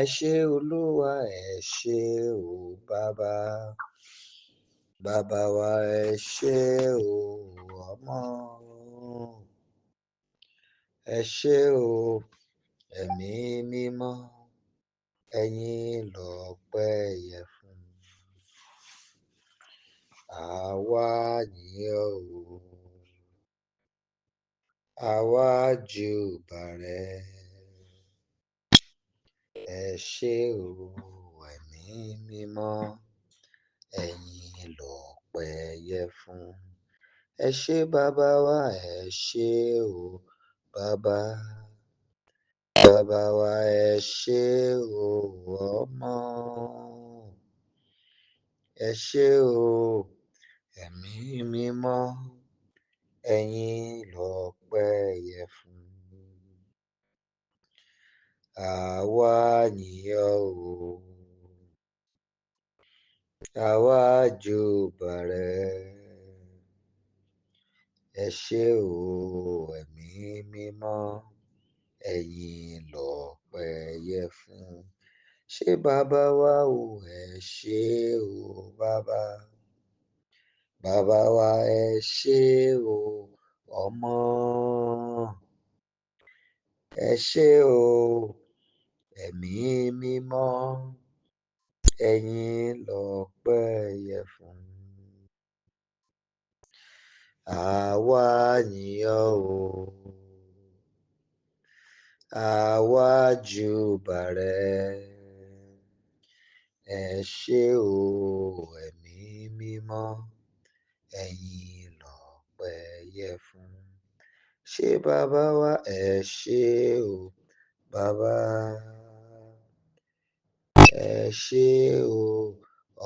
Ẹ ṣé Olúwa, ẹ ṣé o bàbá. Bàbá wa ẹ ṣé o ọmọ. Ẹ ṣé o ẹ̀mí mímọ́. Ẹ̀yin lọ́pẹ́ yẹ fún. Àwa yìn ọ́ o. Àwa júbà rẹ. Ẹ ṣé o ẹ̀mí mímọ́. Ẹ̀yin lọ́pẹ́ yẹ fún. Ẹ ṣé bàbá wa, ẹ ṣé o bàbá. Bàbá wa ẹ ṣé o ọmọ. Ẹ ṣé o ẹ̀mí mímọ́. Ẹ̀yin lọ́pẹ́ yẹ fún. Àwa yìn ọ́ o. Àwa júbà rẹ. Ẹ ṣé o ẹ̀mí mímọ́. Ẹ̀yin lọ́pẹ́ yẹ fún. Ṣé bàbá wa o, ẹ ṣé o bàbá. Bàbá wa ẹ ṣé o ọmọ. Ẹ ṣé o ẹ̀mí mímọ́. Ẹ̀yin lọ́pẹ́ yẹ fún. Àwa yìn ọ́ o. Àwa júbà rẹ. Ẹ ṣé o ẹ̀mí mímọ́. Ẹ̀yin lọ́pẹ́ yẹ fún. Ṣé bàbá wa ẹ ṣé o bàbá. Ẹ ṣé o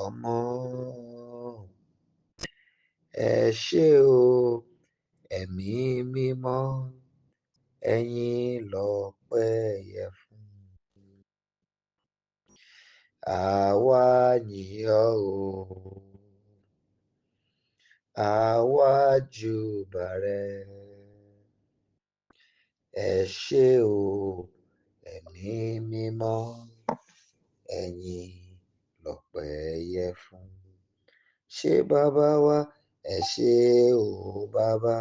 ọmọ. Ẹ ṣé o ẹ̀mí mímọ́. Ẹ̀yin lọ́pẹ́ yẹ fún. Àwa yìn ọ́ o. Àwa júbà rẹ. Ẹ ṣé o ẹ̀mí mímọ́. Ẹ̀yin lọ́pẹ́ yẹ fún. Ṣé bàbá wa ẹ ṣé o bàbá.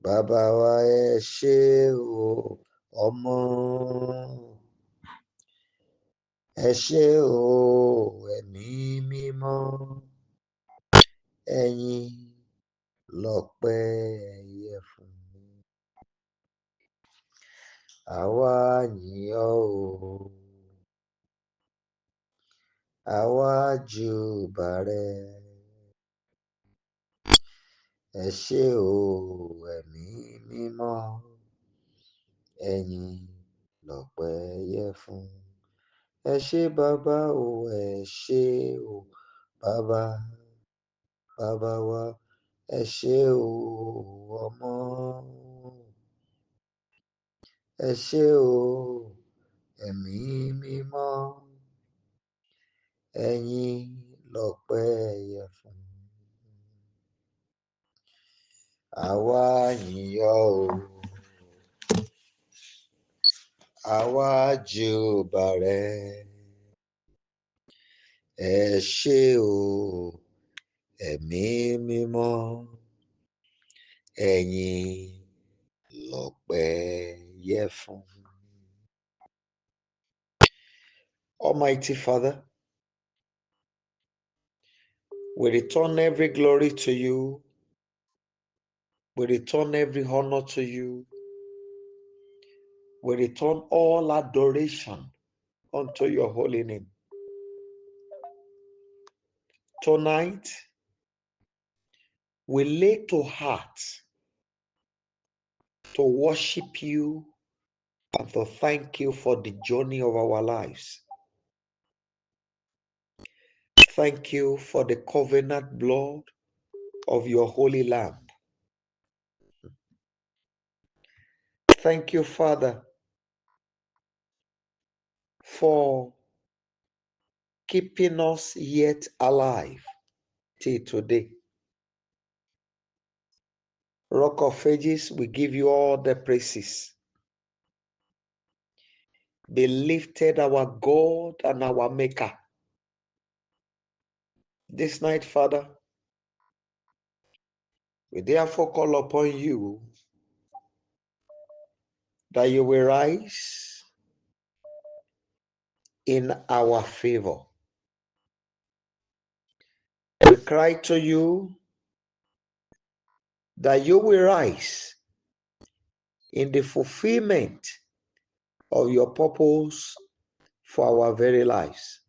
Bàbá wa ẹ ṣé o ọmọ. Ẹ ṣé o ẹ̀mí mímọ́. Ẹ̀yin lọ́pẹ́ yẹ fún. Àwa yìn ọ́ o. Àwa júbà rẹ. Ẹ ṣé o ẹ̀mí mímọ́. Ẹ̀yin lọ́pẹ́ yẹ fún. Ẹ ṣé bàbá o, ẹ ṣé o bàbá. Bàbá wa ẹ ṣé o ọmọ. Ẹ ṣé o ẹ̀mí mímọ́. Ẹ̀yin lọ́pẹ́ yẹ fún. Àwa yìn ọ́ o. Àwa júbà rẹ. Ẹ ṣé o ẹ̀mí mímọ́. Ẹ̀yin lọ́pẹ́ yẹ fún. Almighty Father, we return every glory to you. We return every honor to you. We return all adoration unto your holy name. Tonight, we lay to heart to worship you and to thank you for the journey of our lives. Thank you for the covenant blood of your holy Lamb. Thank you, Father, for keeping us yet alive till today. Rock of Ages, we give you all the praises. be lifted, our God and our Maker. This night, Father, we therefore call upon you that you will rise in our favor. We cry to you that you will rise in the fulfillment of your purpose for our very lives.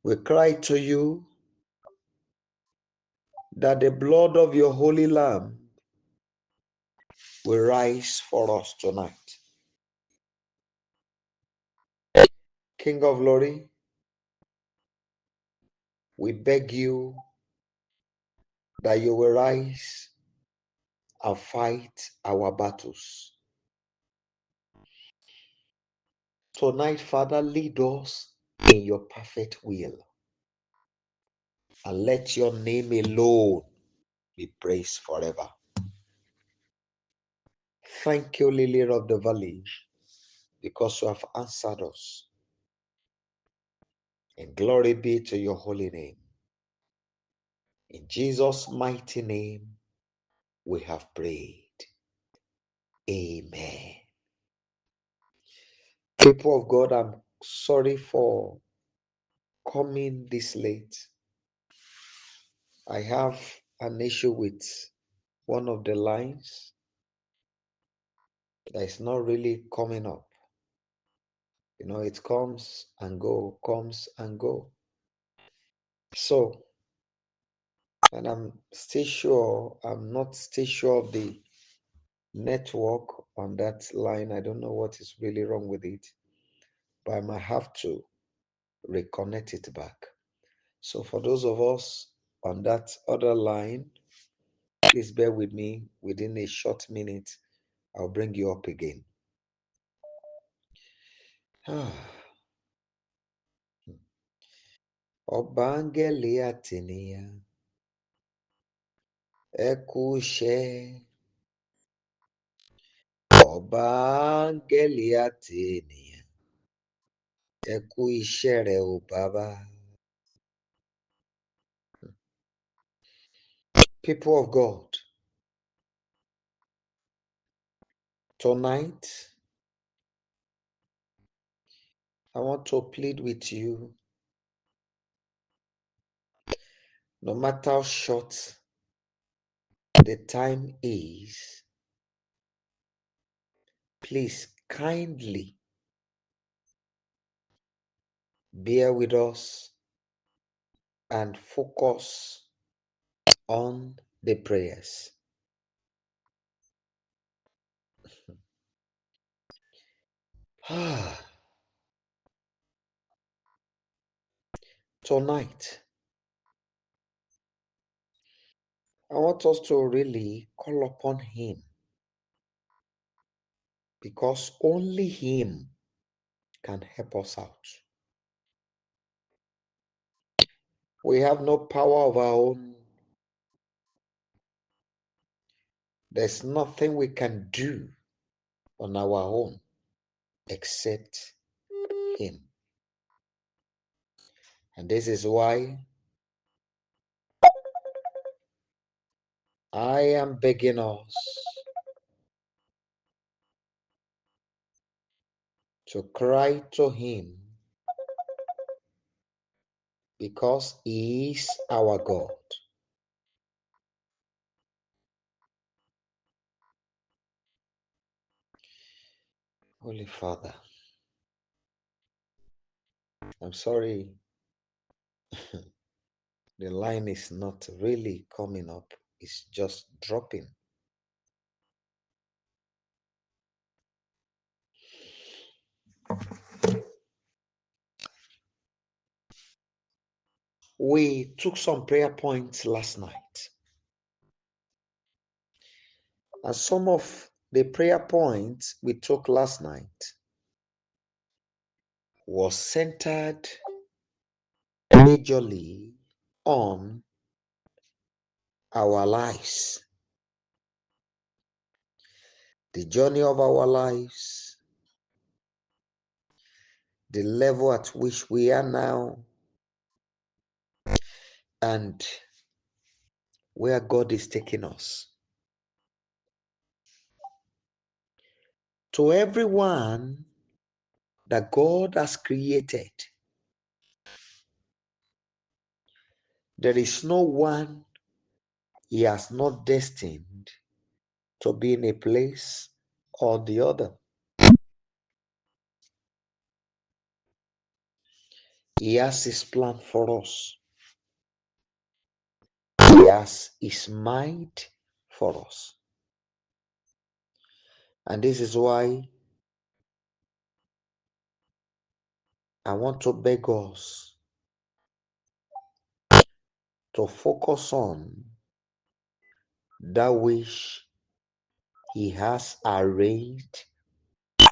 We cry to you that the blood of your holy Lamb will rise for us tonight. King of glory, we beg you that you will rise and fight our battles. Tonight, Father, lead us in your perfect will, and let your name alone be praised forever. Thank you, Lily of the Valley, because you have answered us. And glory be to your holy name. In Jesus' mighty name, we have prayed. Amen. People of God, I'm sorry for coming this late. I have an issue with one of the lines that is not really coming up. You know, it comes and go, comes and go. So, and I'm not still sure of the network on that line. I don't know what is really wrong with it, but I might have to reconnect it back. So for those of us on that other line, please bear with me. Within a short minute, I'll bring you up again. Ọbángẹ́lì àtènìyàn, ẹ kú iṣẹ́. Ọbángẹ́lì àtènìyàn, ẹ kú iṣẹ́ rẹ o Baba. People of God, tonight I want to plead with you, no matter how short the time is, please kindly bear with us and focus on the prayers. Tonight, I want us to really call upon Him, because only Him can help us out. We have no power of our own. There's nothing we can do on our own except Him. And this is why I am begging us to cry to Him, because He is our God. Holy Father, I'm sorry the line is not really coming up, it's just dropping. We took some prayer points last night, and some of the prayer points we took last night was centered majorly on our lives, the journey of our lives, the level at which we are now, and where God is taking us. To everyone that God has created, there is no one He has not destined to be in a place or the other. He has His plan for us. He has His mind for us. And this is why I want to beg us to focus on that which He has arranged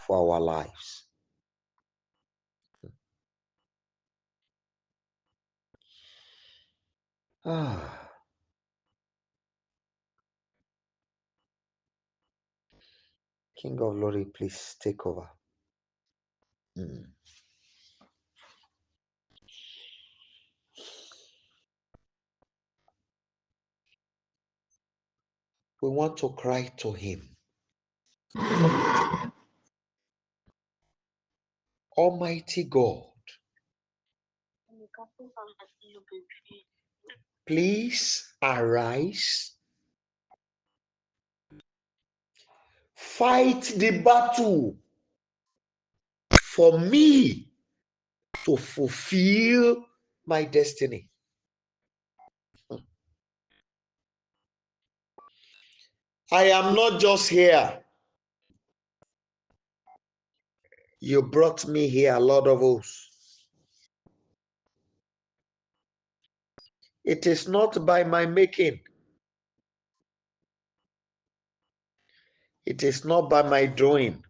for our lives. King of Glory, please take over. We want to cry to Him. Almighty God, please arise, fight the battle for me to fulfill my destiny. I am not just here. You brought me here, Lord of hosts. It is not by my making. It is not by my doing.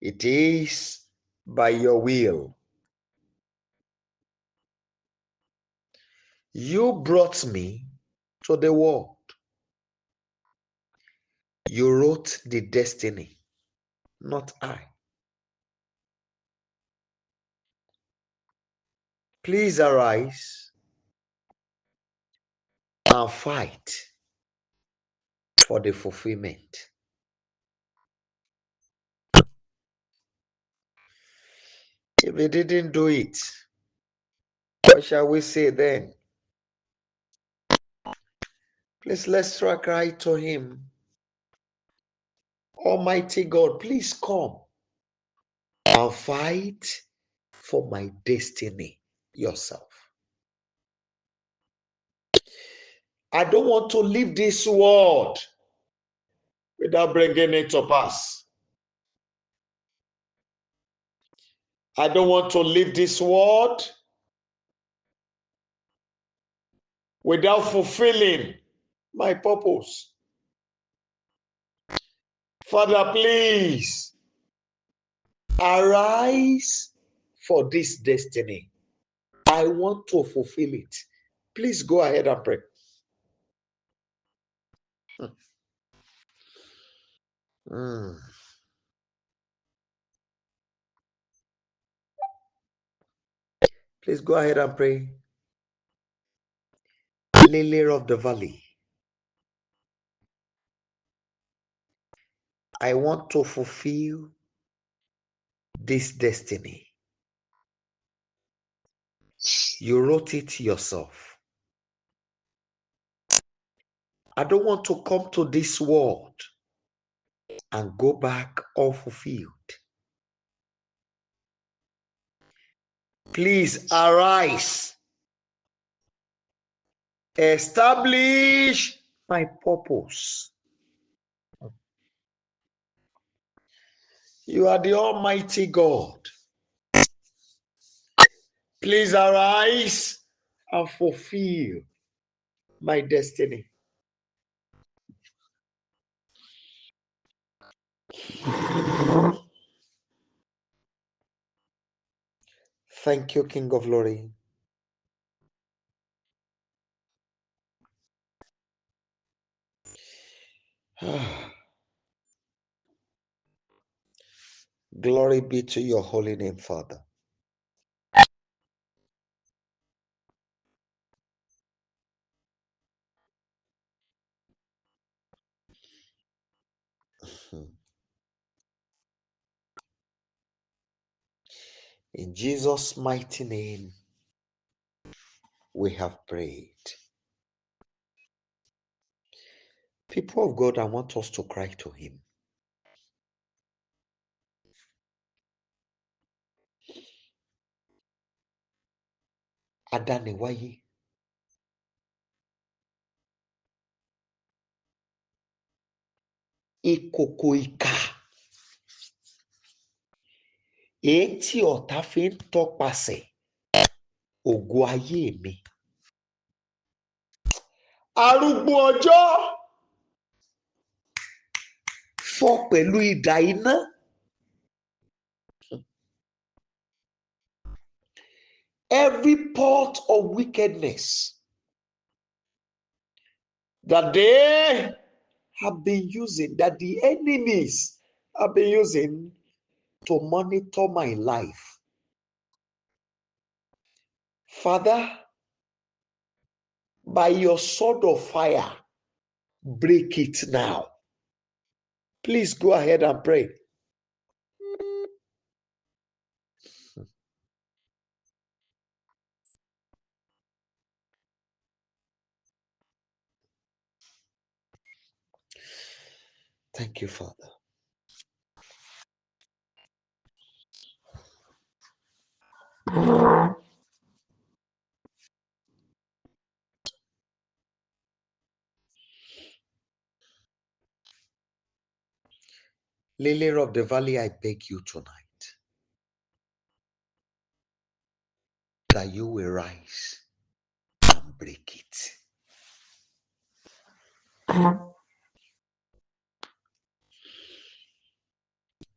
It is by your will. You brought me to the world. You wrote the destiny, not I. Please arise and fight for the fulfillment. If he didn't do it, what shall we say then? Please let's cry to him. Almighty God, please come and fight for my destiny yourself. I don't want to leave this world without bringing it to pass. I don't want to leave this world without fulfilling my purpose. Father, please arise for this destiny. I want to fulfill it. Please go ahead and pray. Please go ahead and pray. Lily of the valley, I want to fulfill this destiny. You wrote it yourself. I don't want to come to this world and go back unfulfilled. Please arise. Establish my purpose. You are the Almighty God. Please arise and fulfill my destiny. Thank you, King of Glory. Glory be to your holy name, Father. In Jesus' mighty name, we have prayed. People of God, I want us to cry to him. Adaniwaye, ìkòkò ìkà, èyí tí ọ̀tá fi ń tọpasẹ̀ ògo ayé mi. Arúgbó ọjọ́ fọ́ pẹ̀lú idà iná. Every part of wickedness that they have been using, that the enemies have been using to monitor my life. Father, by your sword of fire, break it now. Please go ahead and pray. Thank you, Father. Lily of the valley, I beg you tonight that you will rise and break it.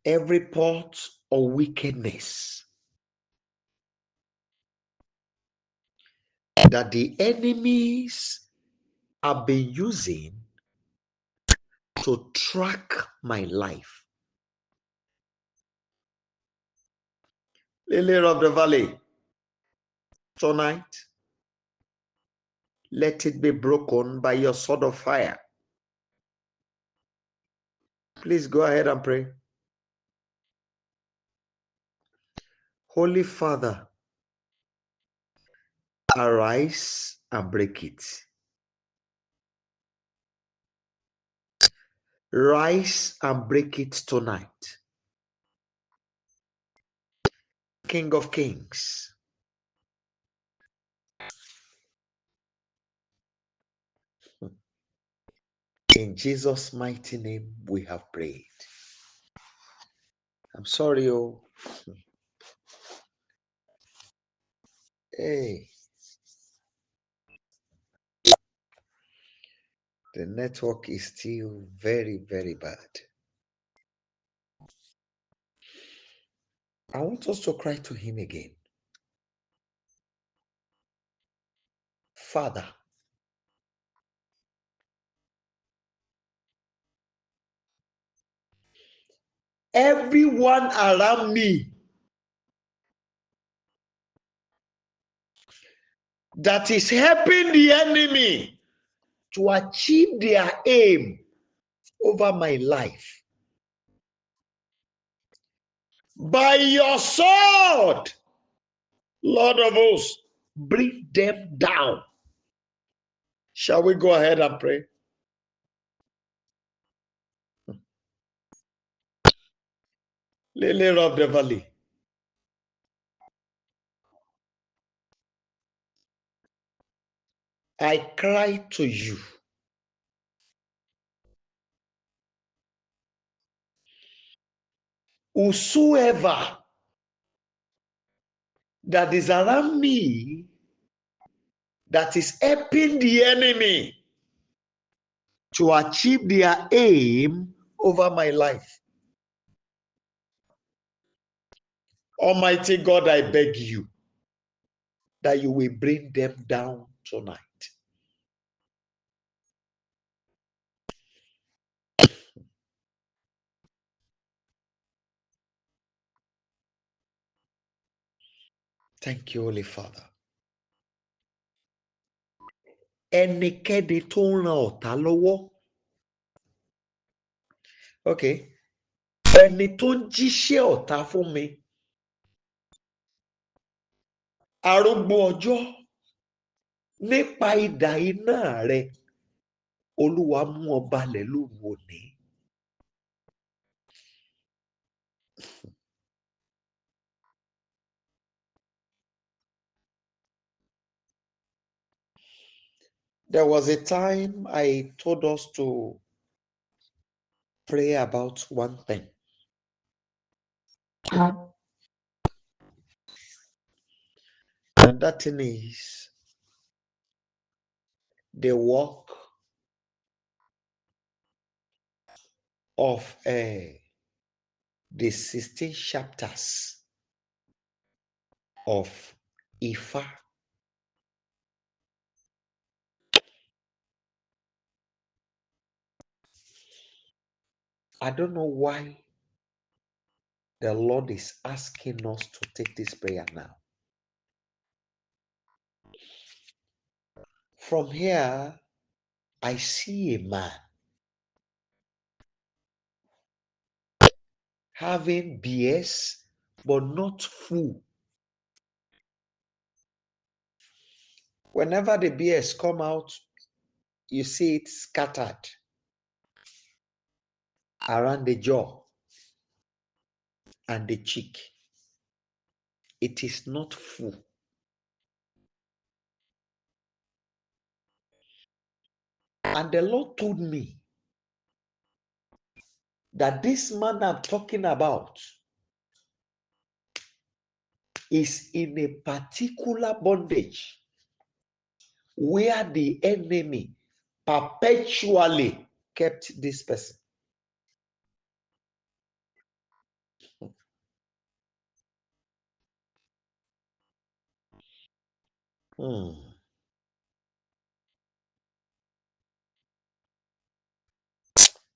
Every part of wickedness that the enemies have been using to track my life. Lily of the valley, tonight, let it be broken by your sword of fire. Please go ahead and pray. Holy Father, arise and break it. Rise and break it tonight. King of Kings, in Jesus' mighty name we have prayed. I'm sorry, oh. Hey, the network is still very, very bad. I want us to cry to him again. Father, everyone around me that is helping the enemy to achieve their aim over my life, by your sword, Lord of hosts, bring them down. Shall we go ahead and pray? Lily of the valley, I cry to you. Whosoever that is around me that is helping the enemy to achieve their aim over my life, Almighty God, I beg you that you will bring them down tonight. Thank you, Holy Father. Ẹnikẹ́ni tó ń ran ọ̀tá lọ́wọ́. Okay. Ẹni tó ń jíṣẹ́ ọ̀tá fún mi. Arúgbó ọjọ́. Nípa idà iná rẹ. Olúwa mú ọ balẹ̀ lóru òní. There was a time I told us to pray about one thing. And that thing is the work of the 16 chapters of Ifa. I don't know why the Lord is asking us to take this prayer now. From here, I see a man having BS, but not full. Whenever the BS come out, you see it scattered around the jaw and the cheek. It is not full. And the Lord told me that this man I'm talking about is in a particular bondage where the enemy perpetually kept this person.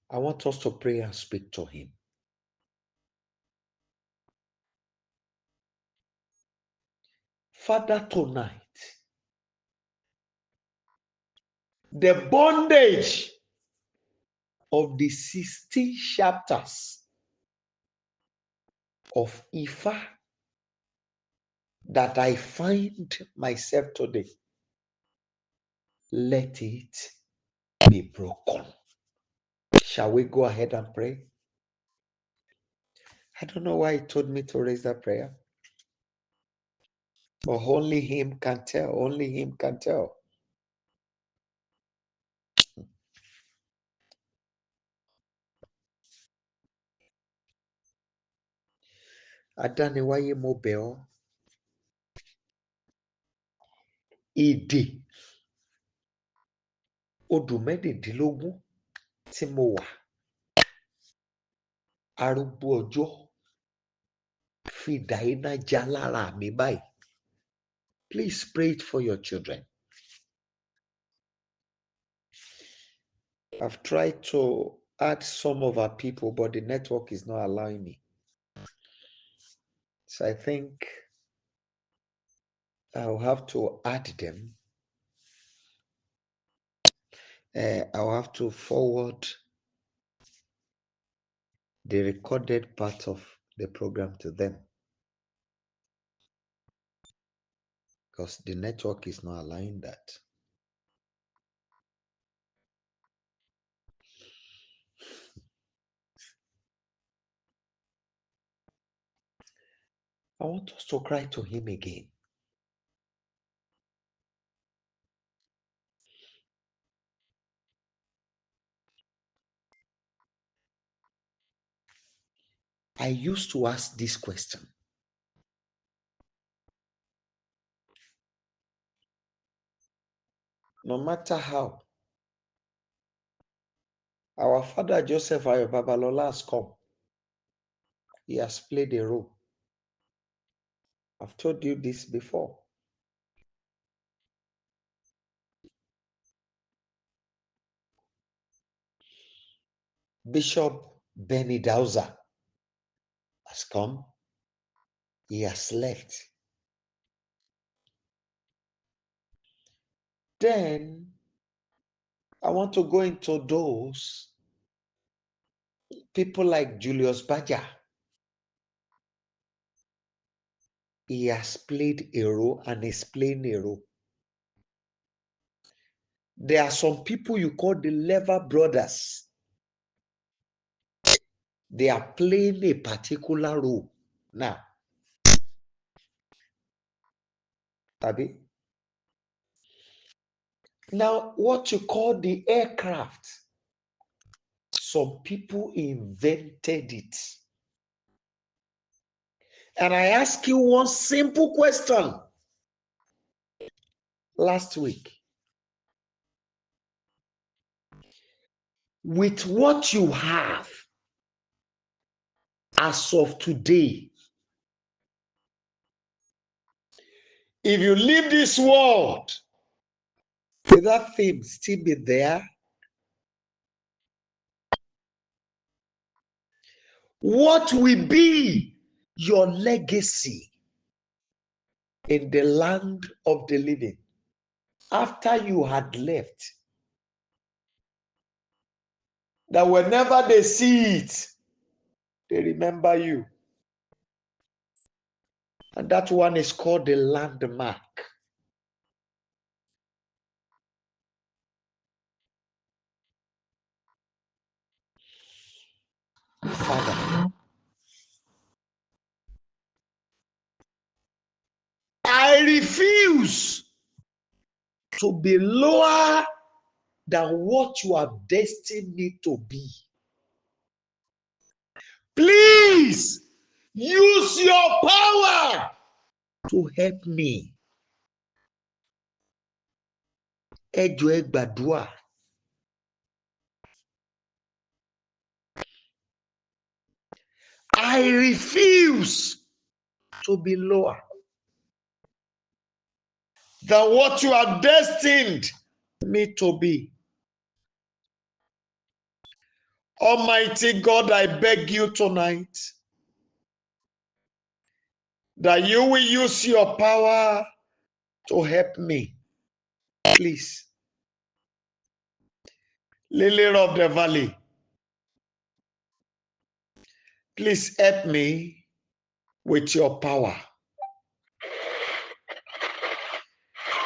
I want us to pray and speak to him. Father, tonight, the bondage of the 16 chapters of Ifa that I find myself today, let it be broken. Shall we go ahead and pray? I don't know why he told me to raise that prayer, but only him can tell. Only him can tell. Adániwáyé mo bẹ̀ ọ́. Ìdè odù mẹ́rìndínlógún tí mo wà. Arúgbó ọjọ́ fìdà iná já lára mi báyìí. Please pray it for your children. I've tried to add some of our people, but the network is not allowing me. So I think I'll have to add them. I'll have to forward the recorded part of the program to them because the network is not allowing that. I want us to cry to him again. I used to ask this question. No matter how, our father Joseph Ayo Babalola has come. He has played a role. I've told you this before. Bishop Benny Dauza has come. He has left. Then I want to go into those people like Julius Baja. He has played a role and is playing a role. There are some people you call the Lever Brothers. They are playing a particular role now. Tabi? Now, what you call the aircraft, some people invented it. And I ask you one simple question last week. With what you have as of today, if you leave this world, will that thing still be there? What will be your legacy in the land of the living after you had left? That whenever they see it, they remember you. And that one is called the landmark. Father, I refuse to be lower than what you have destined me to be. Please use your power to help me. Ẹ jọ̀ọ́ ẹ gbàdúrà. I refuse to be lower than what you have destined me to be. Almighty God, I beg you tonight that you will use your power to help me. Please. Lily of the valley, please help me with your power.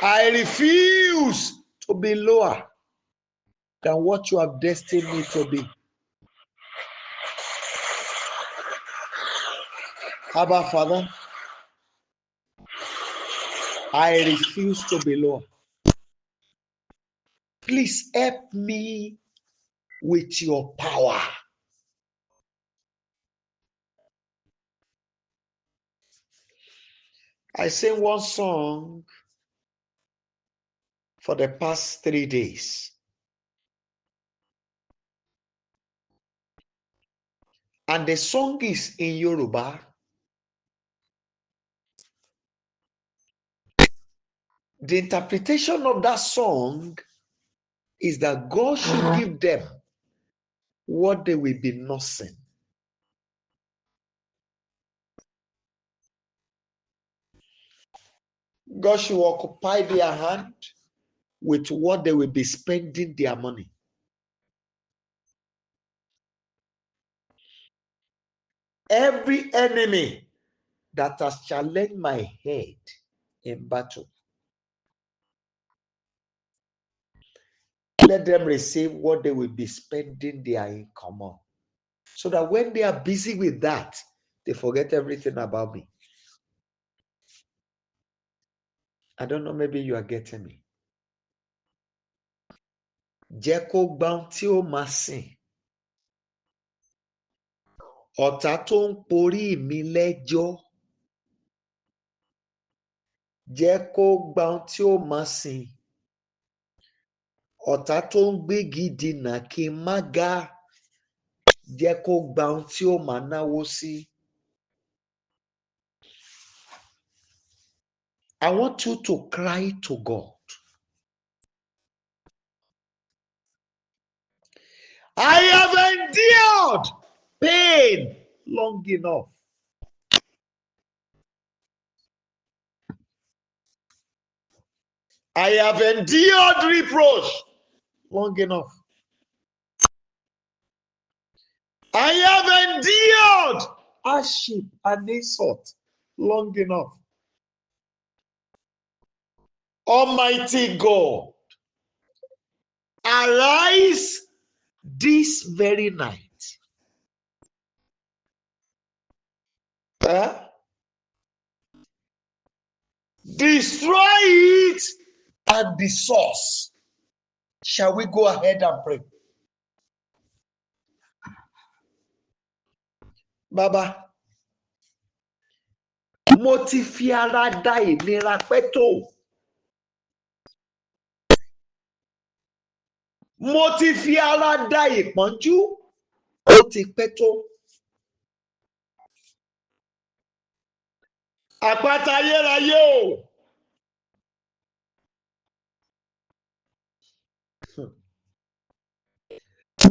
I refuse to be lower than what you have destined me to be. Abba, Father, I refuse to be lower. Please help me with your power. I sang one song for the past 3 days. And the song is in Yoruba. The interpretation of that song is that God should give them what they will be nursing. God should occupy their hand with what they will be spending their money. Every enemy that has challenged my head in battle, let them receive what they will be spending their income on. So that when they are busy with that, they forget everything about me. I don't know, maybe you are getting me. Jẹ́ kó gba ohun tí ó máa sìn. Ọ̀tá tó ń porí mi lẹ́jọ́. Jẹ́ kó gba ohun tí ó máa sìn. Ọ̀tá tó ń gbégi dínà kí n má ga. Jẹ́ kó gba ohun tí ó máa náwó sí. I want you to cry to God. I have endured pain long enough. I have endured reproach long enough. I have endured hardship and insult long enough. Almighty God, arise this very night. Destroy it at the source. Shall we go ahead and pray? Baba, mo ti fi ara da ìnira pẹ́ tó. Mo ti fi ara da ìpọ́njú ó ti pẹ́ tó. Àpáta ayérayé o.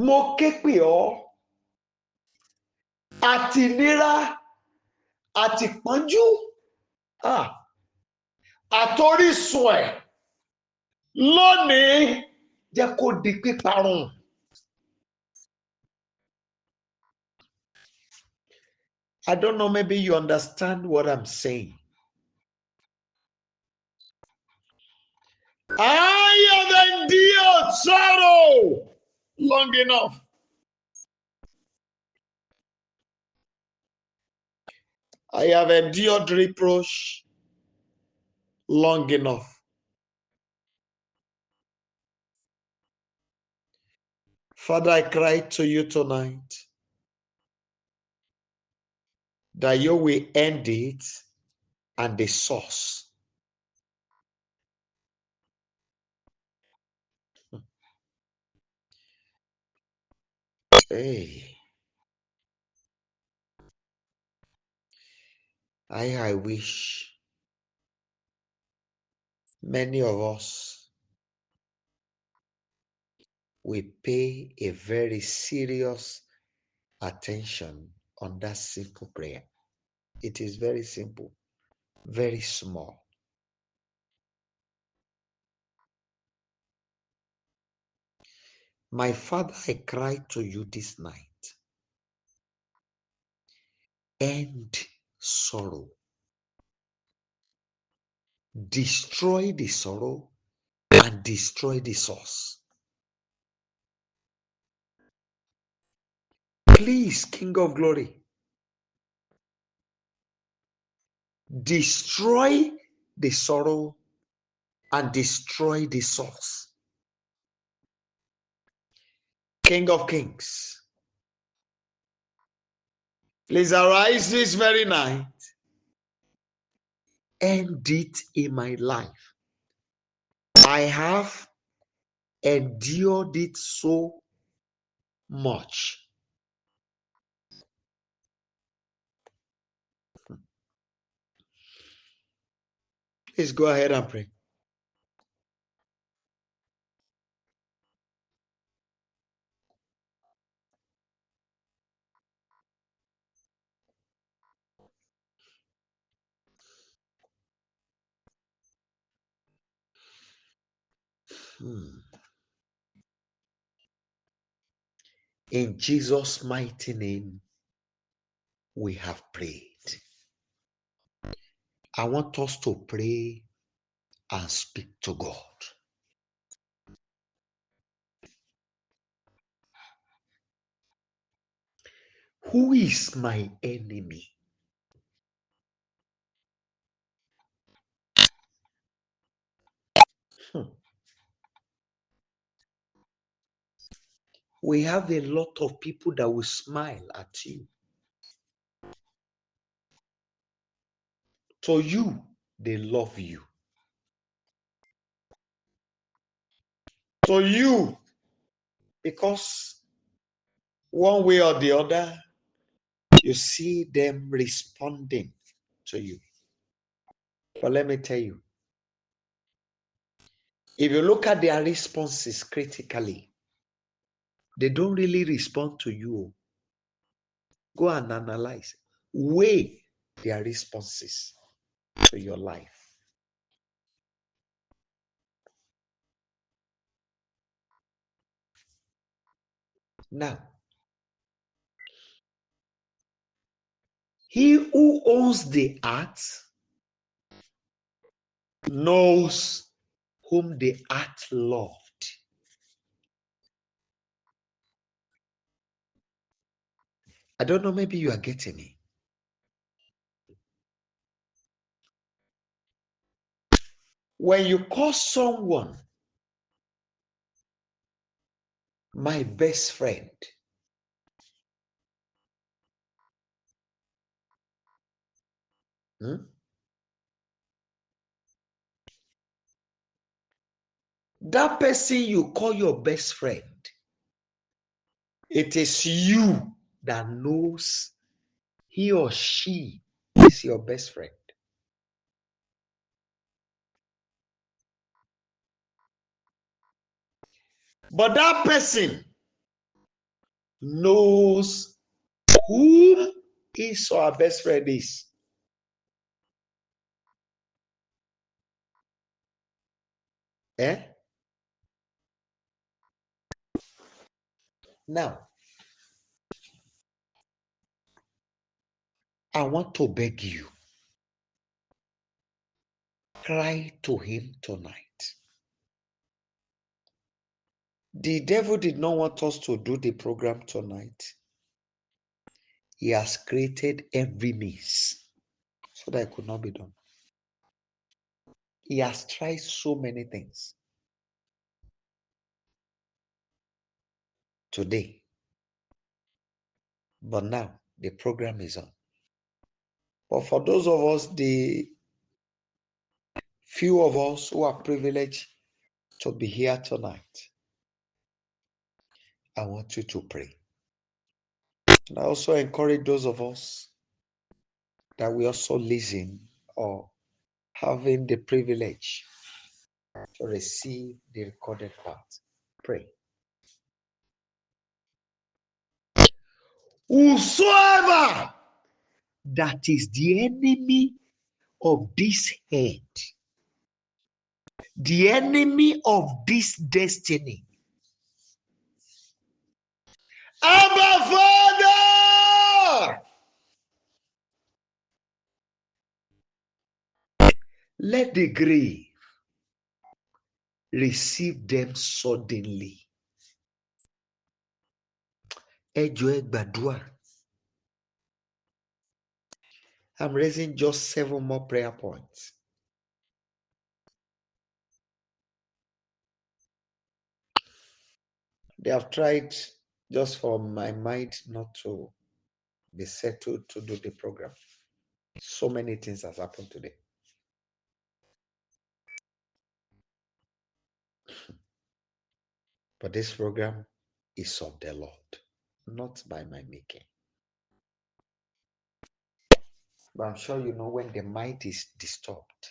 Mo ké pè ọ́. Àti ìnira àti ìpọ́njú. Àtorísun ẹ̀ lónìí jẹ́ kó di píparun. I don't know, maybe you understand what I'm saying. I have endured sorrow long enough. I have endured reproach long enough. Father, I cry to you tonight that you will end it at the source. Hey, I wish many of us will pay a very serious attention on that simple prayer. It is very simple, very small. My Father, I cry to you this night. End sorrow. Destroy the sorrow and destroy the source. Please, King of Glory, destroy the sorrow and destroy the source. King of Kings, please arise this very night. End it in my life. I have endured it so much. Please go ahead and pray. In Jesus' mighty name, we have prayed. I want us to pray and speak to God. Who is my enemy? We have a lot of people that will smile at you. To you, they love you. To you, because one way or the other, you see them responding to you. But let me tell you, if you look at their responses critically, they don't really respond to you. Go and analyze. Weigh their responses to your life. Now, he who owns the heart knows whom the heart loved. I don't know, maybe you are getting me. When you call someone my best friend, that person you call your best friend, it is you that knows he or she is your best friend. But that person knows who his or her best friend is. Eh? Now, I want to beg you, cry to him tonight. The devil did not want us to do the program tonight. He has created every means so that it could not be done. He has tried so many things. Today, but now the program is on. But for those of us, the few of us who are privileged to be here tonight, I want you to pray. And I also encourage those of us that we also listen or having the privilege to receive the recorded part. Pray. Whosoever that is the enemy of this head, the enemy of this destiny, Abba Father, let the grave receive them suddenly. Ẹ jọ̀ọ́ ẹ gbàdúrà. I'm raising just 7 more prayer points. They have tried just for my mind not to be settled to do the program. So many things has happened today. But this program is of the Lord, not by my making. But I'm sure you know when the mind is disturbed,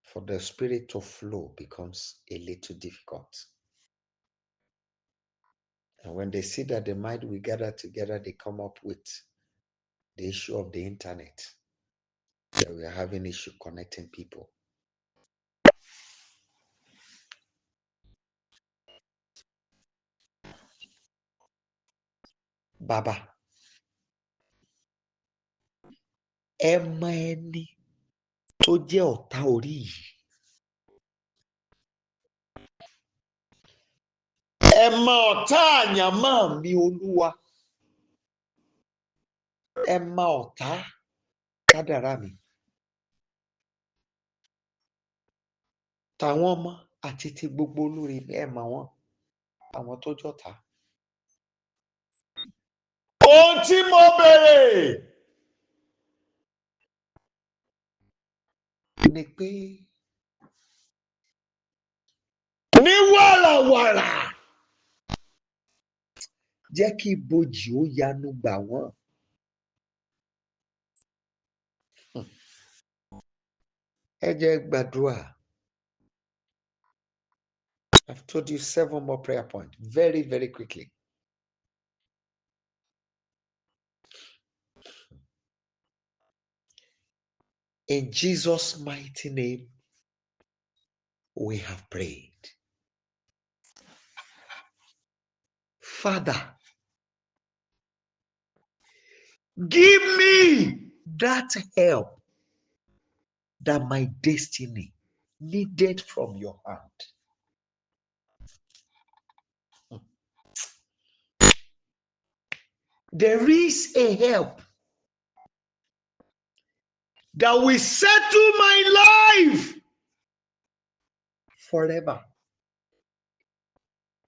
for the spirit to flow becomes a little difficult. And when they see that the mind will gather together, they come up with the issue of the internet. That we are having issue connecting people. Baba, ẹ mọ ẹni tó jẹ́ ọ̀tá orí yìí. Ẹ mọ ọ̀tá àyànmọ́ mi Olúwa. Ẹ mọ ọ̀tá kádàrá mi. Tàwọn ọmọ àti ti gbogbo olórí mi, ẹ mọ wọn. Àwọn tó jọ̀tá. Ohun tí mo béèrè ni pé ní wàràwàrà jẹ́ kí ibojì ó yanu gbà wọ́n. Ẹ jẹ́ gbàdúrà. I've told you 7 more prayer points very, very quickly. In Jesus' mighty name, we have prayed. Father, give me that help that my destiny needed from your hand. There is a help that will settle my life forever.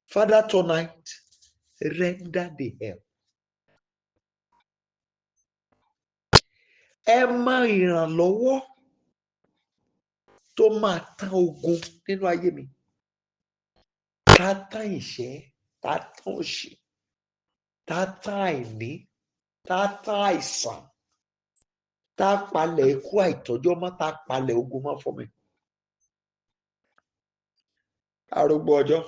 Father, tonight, render the help. Ẹ mọ ìrànlọ́wọ́ tó máa tán ogun nínú ayé mi. Tá tán ìṣẹ́, tá tán òṣì, tá tán àìní, tá tán àìsàn, tá palẹ̀ ikú àìtọ́jọ́ mọ́, tá palẹ̀ ogun mọ́ fún mi. Arúgbó ọjọ́,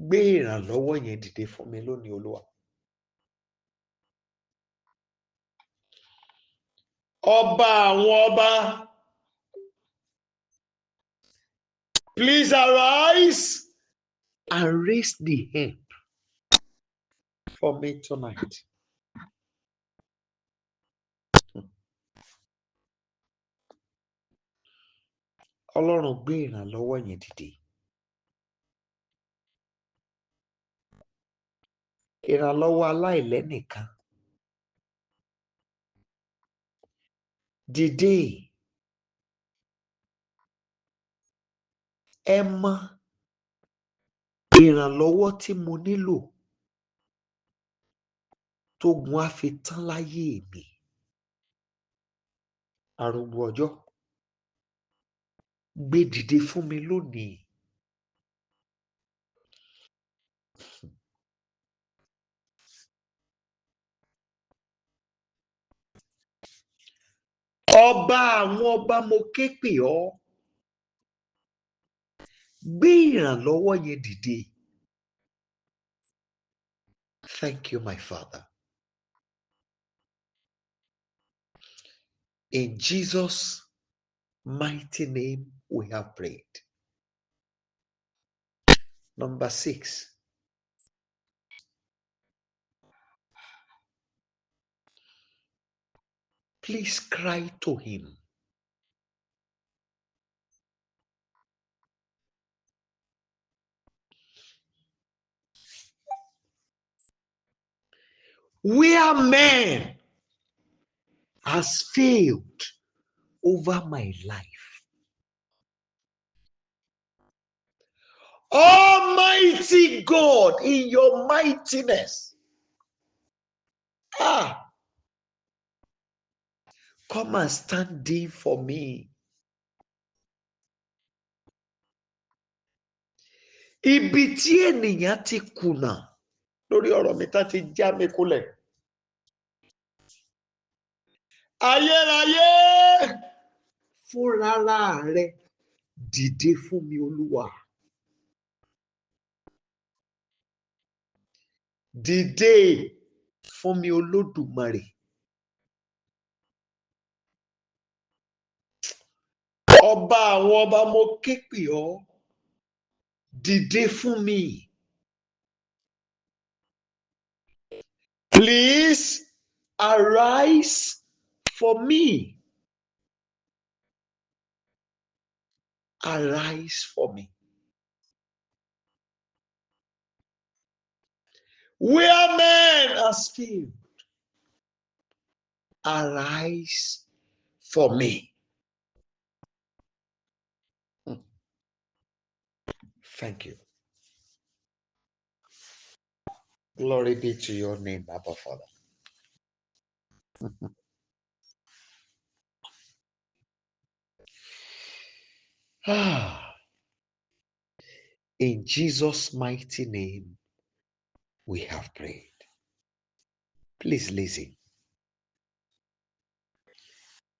gbé ìrànlọ́wọ́ yẹn dìde fún mi lónìí, Olúwa. Ọba àwọn ọba, please arise and raise the help for me tonight. Ọlọ́run gbé ìrànlọ́wọ́ yẹn dìde. Ìrànlọ́wọ́ aláìlẹ́nìkan. Dìde. Ẹ mọ ìrànlọ́wọ́ tí mo nílò tógun á fi tán láyé mi. Arúgbó ọjọ́, gbé dìde fún mi lónìí. Ọba àwọn ọba, mo ké pè ọ́. Gbé ìrànlọ́wọ́ yẹn dìde. Thank you, my Father. In Jesus' mighty name we have prayed. Number 6. Please cry to him. Where man has failed over my life, Almighty God, in your mightiness, come and stand in for me. Ibi tí ènìyàn ti kùnà lórí ọ̀rọ̀ mi tá ti já mi kulẹ̀. Ayérayé, fúnrara rẹ dìde fún mi, Olúwa. Dìde fún mi, Olódùmarè. Ọba àwọn ọba, mo ké pè ọ́. Dìde fún mi. Please arise for me. Arise for me. Where man has failed, arise for me. Thank you. Glory be to your name, Abba Father. In Jesus' mighty name, we have prayed. Please listen.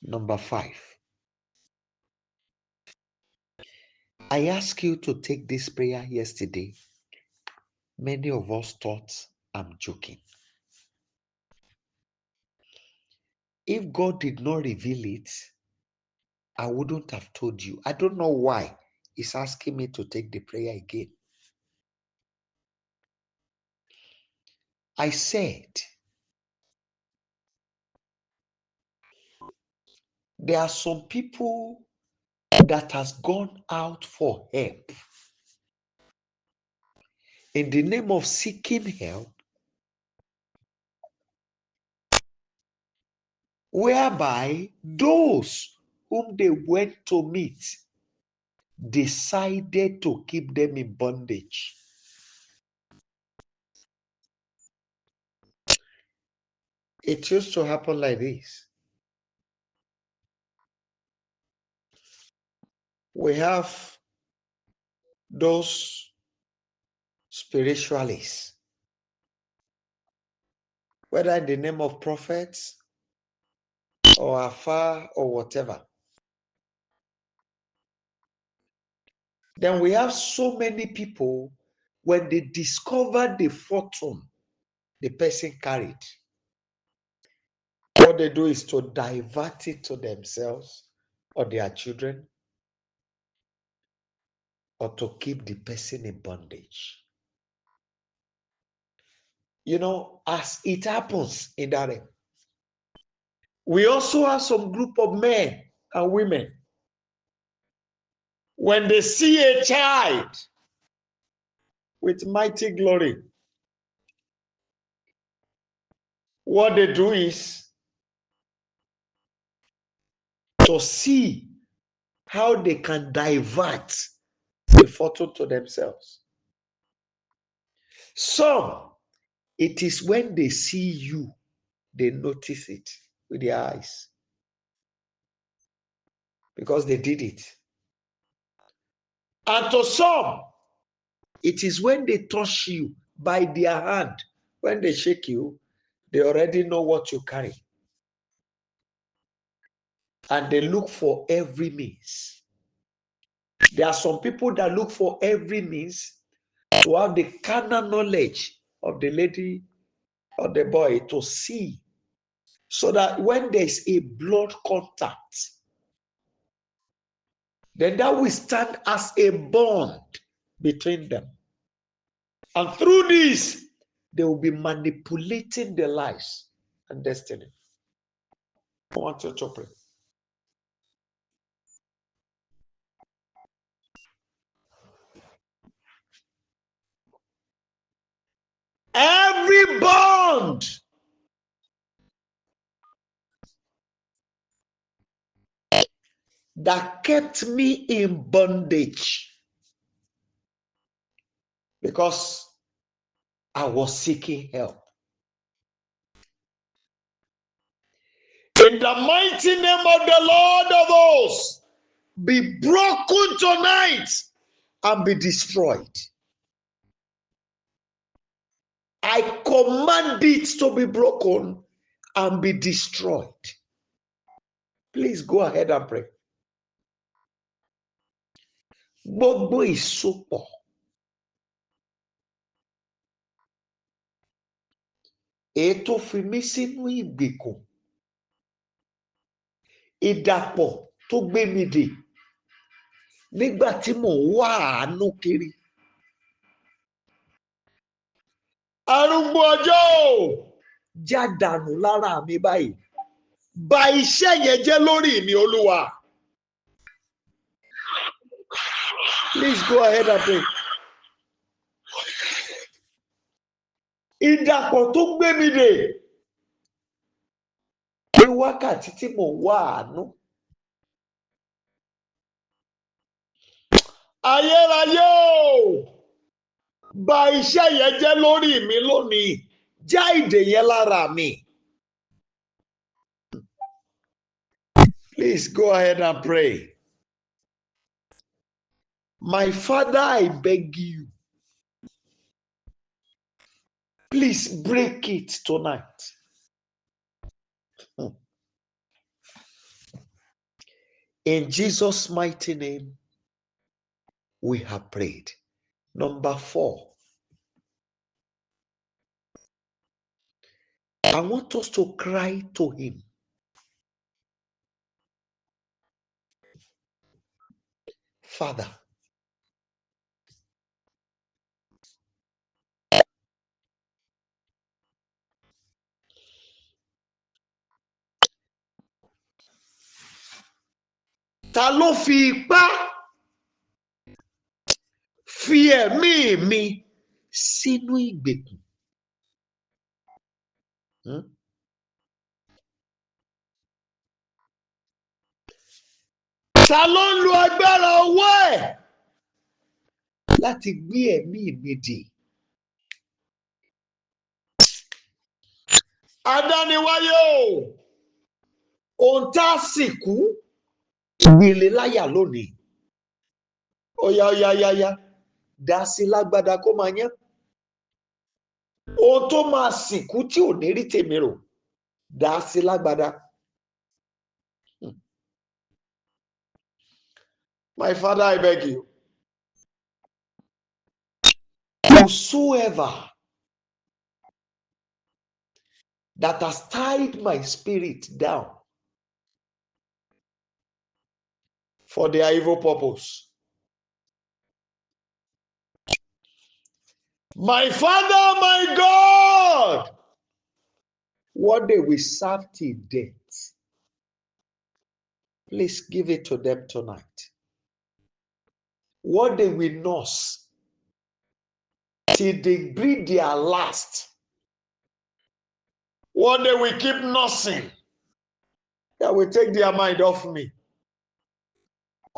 Number 5. I asked you to take this prayer yesterday. Many of us thought I'm joking. If God did not reveal it, I wouldn't have told you. I don't know why He's asking me to take the prayer again. I said, there are some people that has gone out for help. In the name of seeking help, whereby those whom they went to meet decided to keep them in bondage. It used to happen like this. We have those spiritualists, whether in the name of prophets or afar or whatever. Then we have so many people, when they discover the fortune the person carried, what they do is to divert it to themselves or their children, or to keep the person in bondage. You know, as it happens in that realm, we also have some group of men and women. When they see a child with mighty glory, what they do is to see how they can divert the fortune to themselves. Some, it is when they see you, they notice it with their eyes because they did it. And to some, it is when they touch you by their hand, when they shake you, they already know what you carry. And they look for every means. There are some people that look for every means to have the carnal knowledge of the lady or the boy, to see, so that when there's a blood contact, then that will stand as a bond between them. And through this, they will be manipulating their lives and destiny. I want you to pray. Every bond that kept me in bondage because I was seeking help, in the mighty name of the Lord of hosts, be broken tonight and be destroyed. I command it to be broken and be destroyed. Please go ahead and pray. Gbogbo ìsopọ̀ èyí tó fi mí sínú ìgbèkùn, ìdàpọ̀ tó gbé mi dè nígbà tí mò ń wá àánú kiri. Arúgbó ọjọ́ já dànù lára mi báyìí. Bà iṣẹ́ yẹn jẹ́ lórí mi, Olúwa. Please go ahead and pray. Ìdàpọ̀ tó gbé mi dè ní wákàtí tí mò ń wá àánú. Ayérayé o, bà iṣẹ́ yẹn jẹ́ lórí mi lónìí. Já ìdè yẹn lára mi. Please go ahead and pray. My Father, I beg you, please break it tonight. In Jesus' mighty name, we have prayed. Number 4. I want us to cry to him. Father, Ta ló fi ipá fi ẹ̀mí mi sínú ìgbèkùn? Ta ló ń lo agbára ọwọ́ ẹ̀ láti gbé ẹ̀mí mi dè? Adániwáyé o, ohun tá a sìnkú gbélé láyà lónìí. Óyá, dá sí lágbádá kó máa yán. Ohun tó máa sìnkú tí ò ní rí tèmi rò, dá sí lágbádá. My Father, I beg you, whosoever that has tied my spirit down for their evil purpose, my Father, my God, what they will serve till death, please give it to them tonight. What they will nurse till they breathe their last, what they will keep nursing, that will take their mind off me.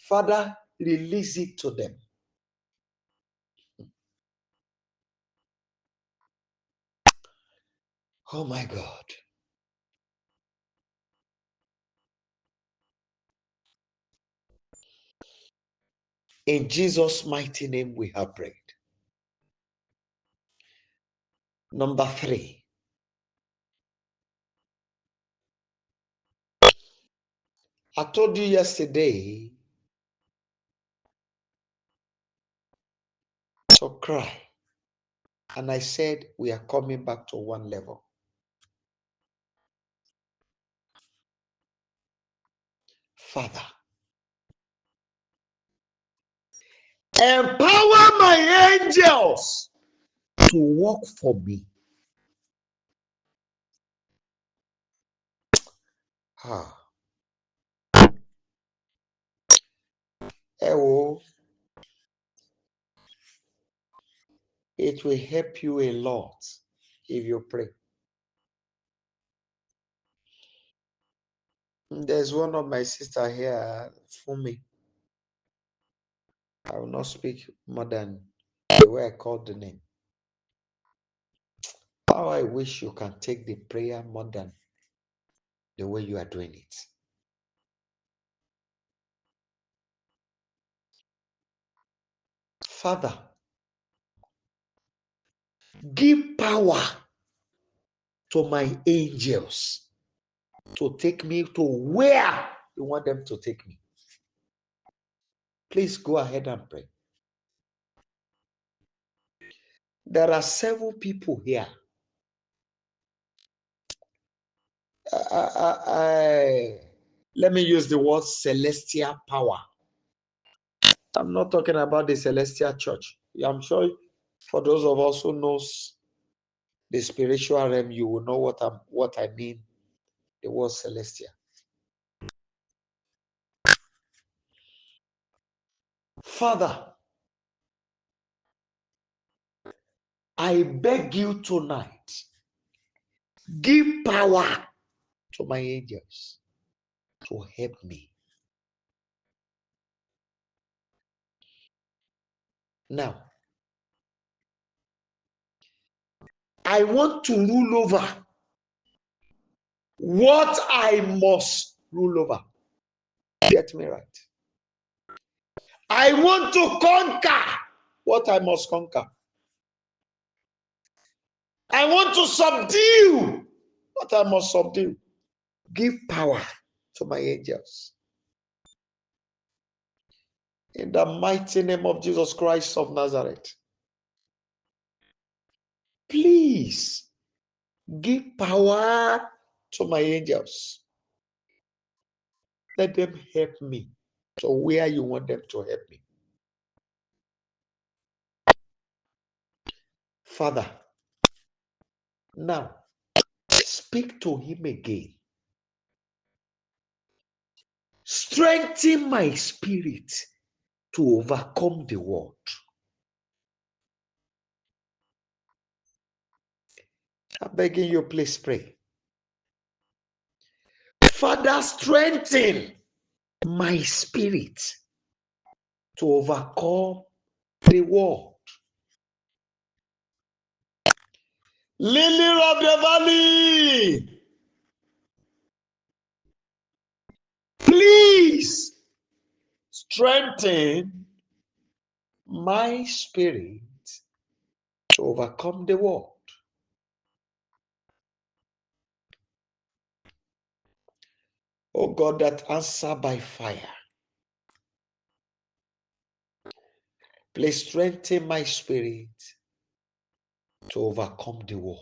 Father, release it to them. Oh my God. In Jesus' mighty name we have prayed. Number 3. I told you yesterday to cry. And I said we are coming back to one level. Father, empower my angels to work for me. It will help you a lot if you pray. There's one of my sister here, Fumi. I will not speak more than the way I called the name. How I wish you can take the prayer more than the way you are doing it. Father, give power to my angels to take me to where you want them to take me. Please go ahead and pray. There are 7 people here. Let me use the word celestial power. I'm not talking about the celestial church. I'm sure for those of us who knows the spiritual realm, you will know what I mean, the word celestial. Father, I beg you tonight, give power to my angels to help me. Now, I want to rule over what I must rule over. Get me right. I want to conquer what I must conquer. I want to subdue what I must subdue. Give power to my angels. In the mighty name of Jesus Christ of Nazareth. Please give power to my angels. Let them help me to where you want them to help me. Father, now speak to him again. Strengthen my spirit to overcome the world. I'm begging you, please pray. Father, strengthen my spirit to overcome the world. Lily of the valley, please strengthen my spirit to overcome the world. Oh God, that answer by fire. Please strengthen my spirit to overcome the world.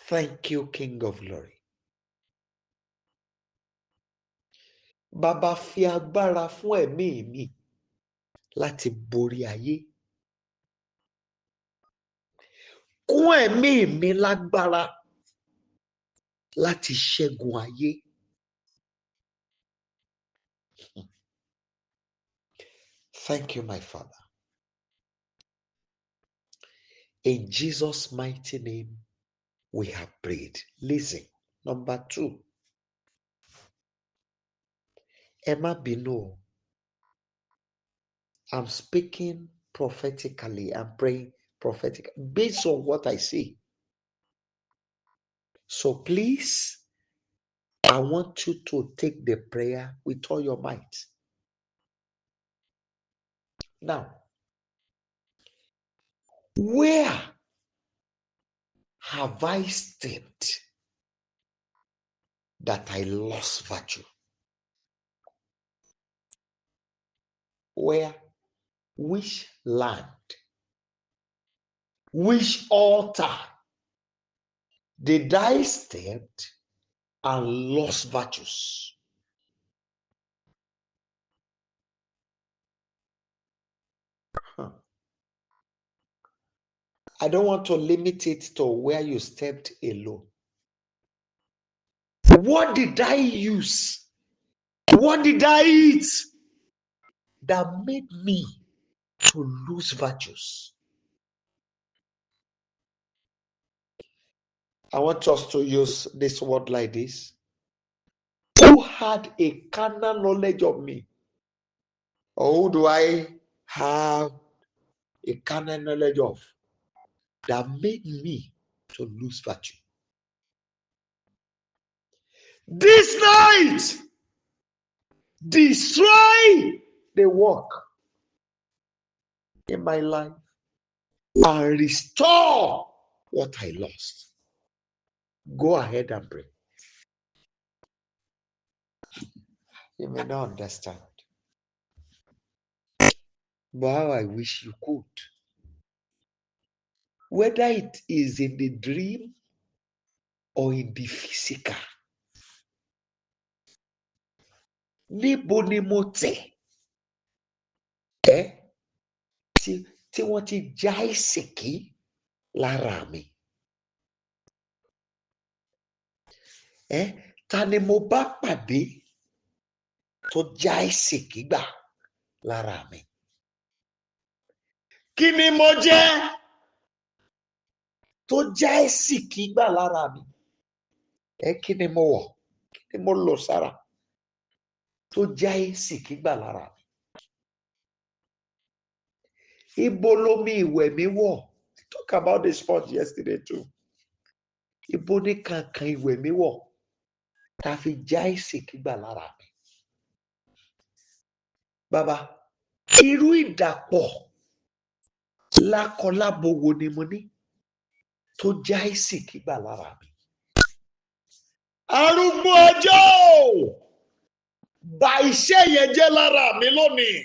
Thank you, King of Glory. Bàbá fi agbára fún ẹ̀mí mi láti borí ayé. Kún ẹ̀mí mi lágbára láti ṣẹ́gun ayé. Thank you, my Father. In Jesus' mighty name, we have prayed. Listen, number 2. Ẹ má bínú. I'm speaking prophetically. I'm praying prophetically based on what I see. So please, I want you to take the prayer with all your might. Now, where have I stepped that I lost virtue? Where? Which land? Which altar did I step and lost virtues? I don't want to limit it to where you stepped alone. What did I use? What did I eat that made me to lose virtues? I want us to use this word like this. Who had a carnal knowledge of me? Or who do I have a carnal knowledge of that made me to lose virtue? This night, destroy the work in my life and restore what I lost. Go ahead and pray. You may not understand, but how I wish you could. Whether it is in the dream or in the physical. Níbo ni mo tẹ̀? Tí wọ́n ti já ìsìnkí lára mi. Ta ni mo bá pàdé tó já ìsìnkí gbà lára mi? Kí ni mo jẹ́ tó já ìsìnkí gbà lára mi? Kí ni mo wọ̀? Kí ni mo lò sára tó já ìsìnkí gbà lára mi? Ibo lomi ìwẹ̀ mi wọ̀? We talked about this spot yesterday too. Ibo ni kankan ìwẹ̀ mi wọ̀? Ta fi já ìsìnkí gbà lára mi. Bàbá, irú ìdàpọ̀ lákọlábo wo ni mo ní tó já ìsìnkí gbà lára mi? Arúgbó ọjọ́ bà iṣẹ́ yẹn jẹ́ lára mi lónìí.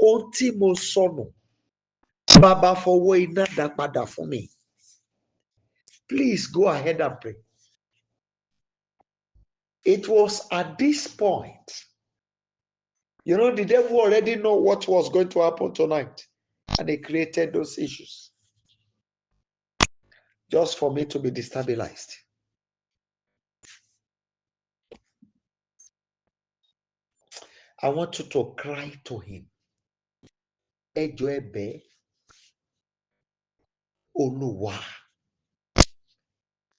Ohun tí mo sọnù, Bàbá fọwọ́ iná dá padà fún mi. Please go ahead and pray. It was at this point, the devil already know what was going to happen tonight, and he created those issues. just for me to be destabilized. I want you to cry to him. Ẹjọ́ ẹ̀bẹ̀ Olúwa.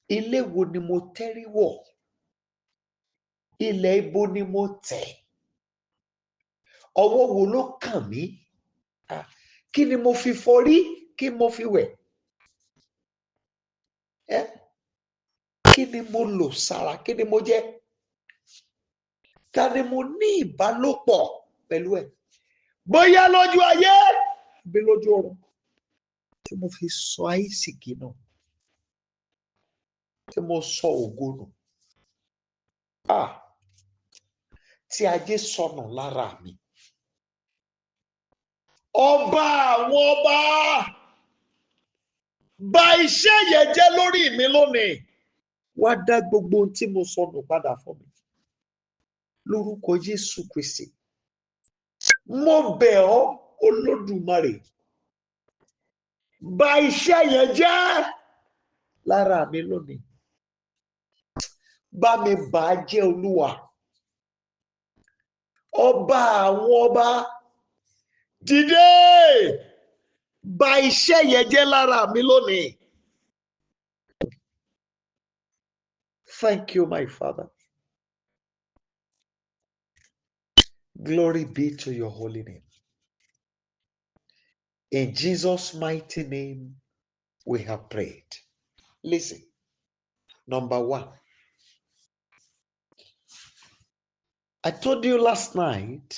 Ilé wo ni mo tẹ́rí wọ̀? Ilẹ̀ ibo ni mo tẹ̀? Ọwọ́ wo ló kàn mí? Kí ni mo fi forí? Kí mo fi wẹ̀? Kí ni mo lò sára? Kí ni mo jẹ? Ta ni mo ní ìbálòpọ̀ pẹ̀lú ẹ̀? Bóyá lójú ayé àbí lójú ọ̀run tí mo fi sọ àìsìkí nù, tí mo sọ ògo nù, tí ajé sọnù lára mi. Ọba àwọn ọba, bà iṣẹ́ yẹn jẹ́ lórí mi lónìí. Wá dá gbogbo ohun tí mo sọnù padà fún mi. Lórúkọ Jésù Kristi. Mo bẹ̀ ọ́ Olódùmarè. Bà iṣẹ́ yẹn jẹ́ lára mi lónìí. Bá mi bà á jẹ́ Olúwa. Ọba àwọn ọba, dìde. Bà iṣẹ́ yẹn jẹ́ lára mi lónìí. Thank you, my Father. Glory be to your holy name. In Jesus' mighty name, we have prayed. Listen, number one. I told you last night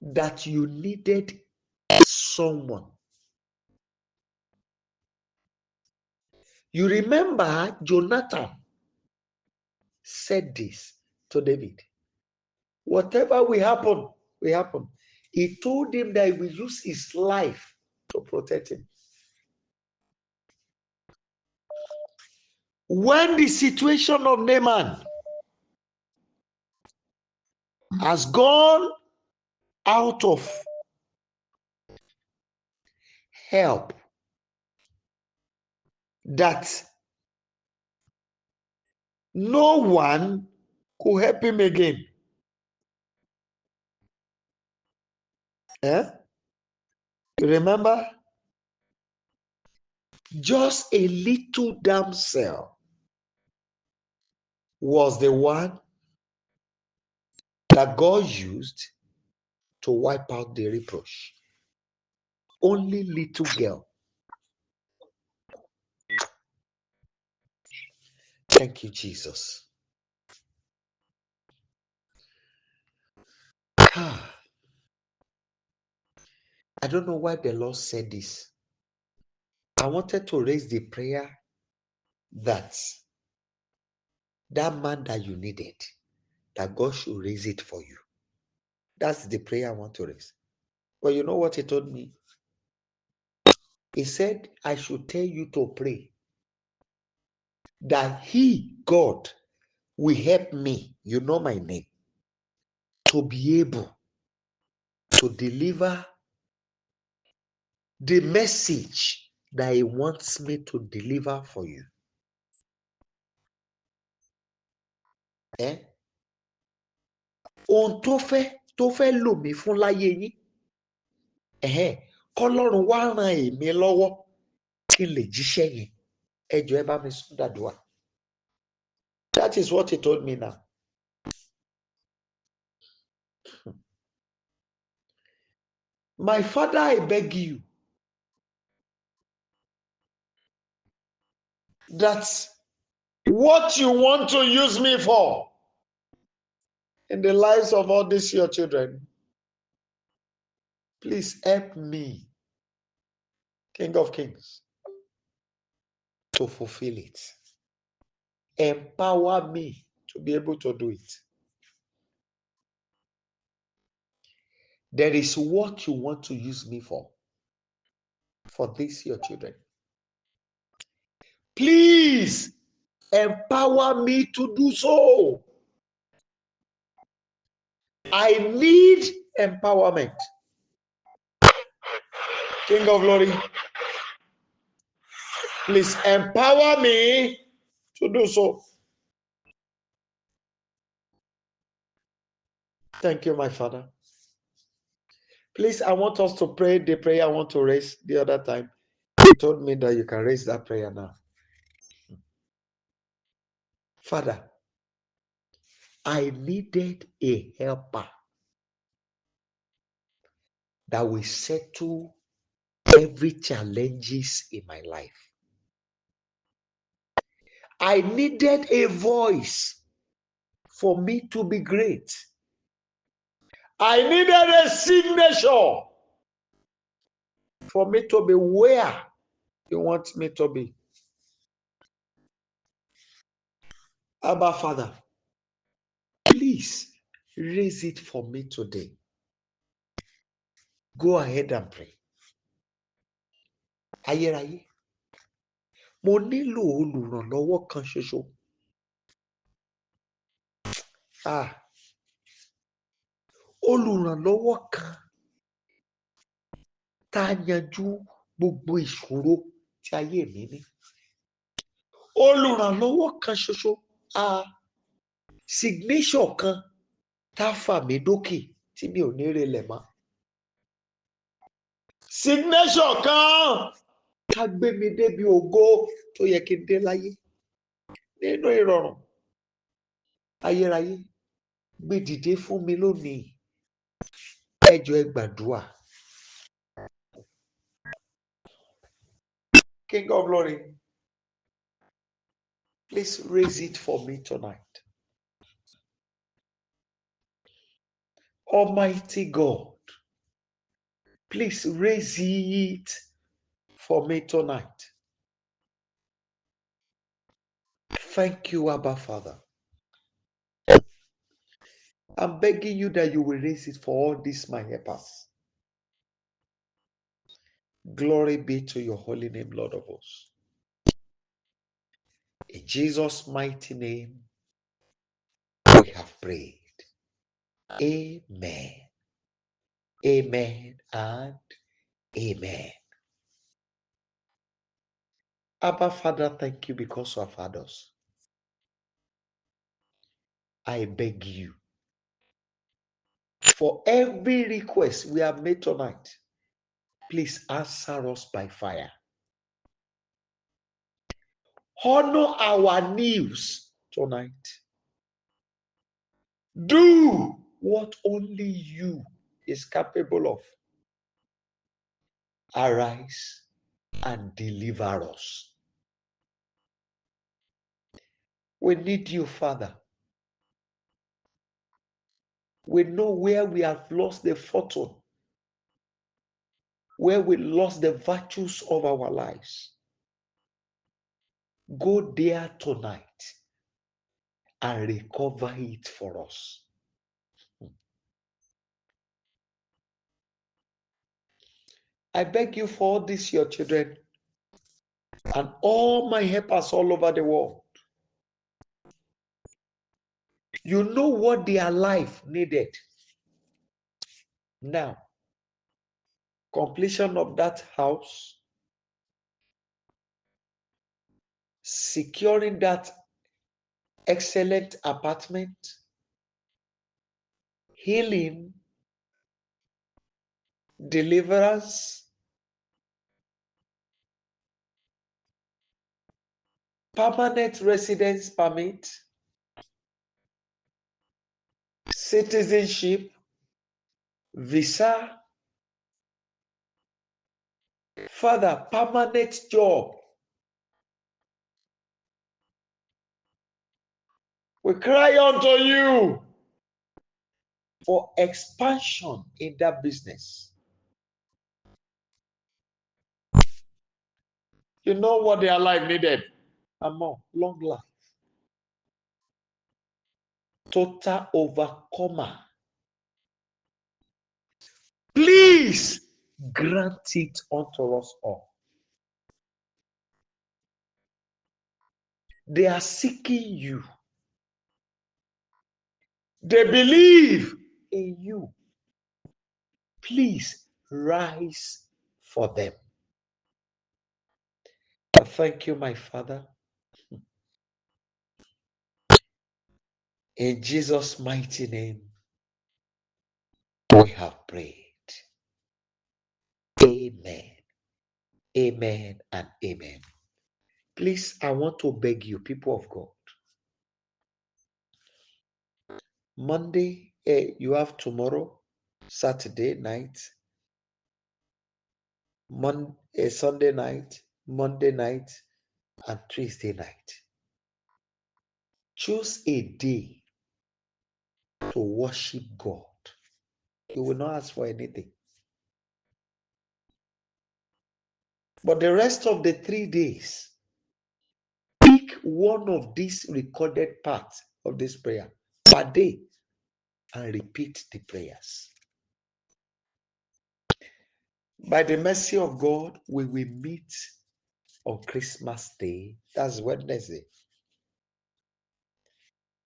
that you needed someone. You remember Jonathan said this to David. Whatever will happen, will happen. He told him that he will use his life to protect him. When the situation of Naaman has gone out of help, that no one could help him again. You remember? Just a little damsel was the one that God used to wipe out the reproach. Only little girl. Thank you, Jesus. I don't know why the Lord said this. I wanted to raise the prayer that man that you needed, that God should raise it for you. That's the prayer I want to raise. But you know what he told me? He said, I should tell you to pray that he, God, will help me, you know my name, to be able to deliver the message that he wants me to deliver for you. Ohun tó fẹ́ lò mí fún láyé yín. Kọ́lọ́run wá ràn èmi lọ́wọ́ kí n lè jíṣẹ́ yẹn. Ẹ jọ̀ọ́ ẹ bá mi sún dàdúrà. That is what he told me now. My Father, I beg you that what you want to use me for in the lives of all these your children, please help me, King of Kings, to fulfill it. Empower me to be able to do it. There is what you want to use me for these your children. Please empower me to do so. I need empowerment. King of glory, please empower me to do so. Thank you, my Father. Please, I want us to pray the prayer I want to raise the other time. You told me that you can raise that prayer now. Father, I needed a helper that will settle every challenges in my life. I needed a voice for me to be great. I needed a signature for me to be where you want me to be. Abba, Father, please raise it for me today. Go ahead and pray. Ayérayé, mo nílò olùrànlọ́wọ́ kan ṣoṣo. Olùrànlọ́wọ́ kan tá a yanjú gbogbo ìṣòro tí ayé mi ní. Olùrànlọ́wọ́ kan ṣoṣo. Signature kan tá a fà mí dókè tí mi ò ní relẹ̀ mọ́. Signature kan ká gbé mi débi ògo tó yẹ kí n dé láyé nínú ìrọ̀rùn. Ayérayé, gbé dìde fún mi lónìí. Ẹ jọ̀ọ́ ẹ gbàdúrà. King of glory, please raise it for me tonight. Almighty God, please raise it for me tonight. Thank you, Abba Father. I'm begging you that you will raise it for all these my helpers. Glory be to your holy name, Lord of hosts. In Jesus' mighty name, we have prayed. Amen. Amen and amen. Abba Father, thank you because you have had us. I beg you, for every request we have made tonight, please answer us by fire. Honor our needs tonight. Do what only you is capable of. Arise and deliver us. We need you, Father. We know where we have lost the fortune, where we lost the virtues of our lives. Go there tonight and recover it for us. I beg you for all these your children and all my helpers all over the world. You know what their life needed. Now, completion of that house, securing that excellent apartment, healing, deliverance, permanent residence permit, citizenship, visa, Father, permanent job. We cry unto you for expansion in that business. You know what their life needed? More long life. Total overcomer. Please grant it unto us all. They are seeking you. They believe in you. Please rise for them. I thank you, my Father. In Jesus' mighty name, we have prayed. Amen. Amen and amen. Please, I want to beg you, people of God. Monday, you have tomorrow, Saturday night, Sunday night, Monday night, and Tuesday night. Choose a day to worship God. You will not ask for anything. But the rest of the 3 days, pick one of these recorded parts of this prayer per day and repeat the prayers. By the mercy of God, we will meet on Christmas Day. That's Wednesday.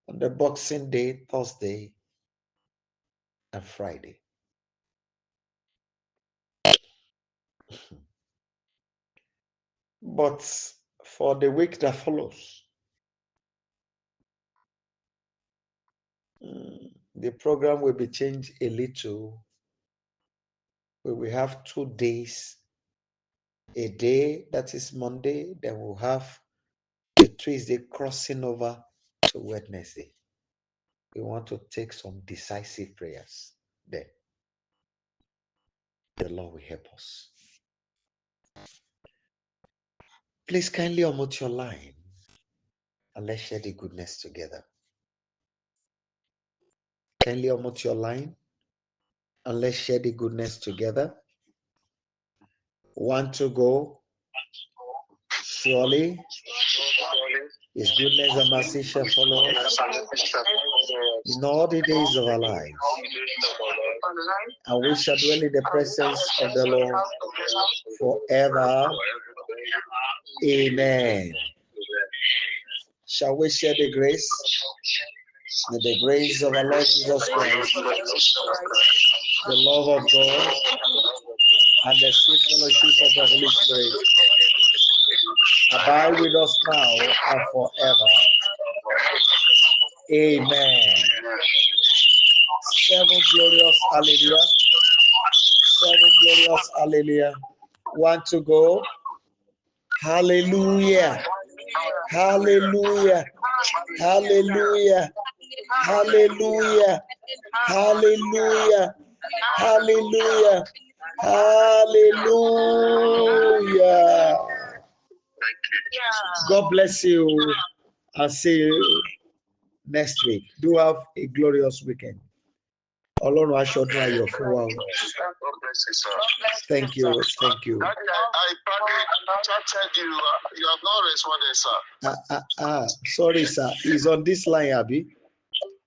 On the Boxing Day, Thursday, and Friday. But for the week that follows, the program will be changed a little. We will have 2 days. A day that is Monday, then we'll have a Tuesday crossing over to Wednesday. We want to take some decisive prayers there. The Lord will help us. Please kindly unmute your line and let's share the goodness together. Kindly unmute your line and let's share the goodness together. 1 to go. Surely His goodness and mercy shall follow us in all the days of our lives, and we shall dwell in the presence of the Lord forever. Amen. Shall we share the grace? May the grace of our Lord Jesus Christ, the love of God, and the sweet fellowship of the Holy Spirit abide with us now and forever. Amen. 7 glorious hallelujah. 7 glorious hallelujah. 1 to go. Hallelujah. Hallelujah. Hallelujah. Hallelujah. Hallelujah. Hallelujah. Hallelujah. God bless you. I'll see you next week. Do have a glorious weekend. Ọlọ́run aṣọ́dún ayọ̀ fún wa o. Thank you. Thank you. I chatted you. You have not responded, sir. Sorry, sir. He's on this line, Abi.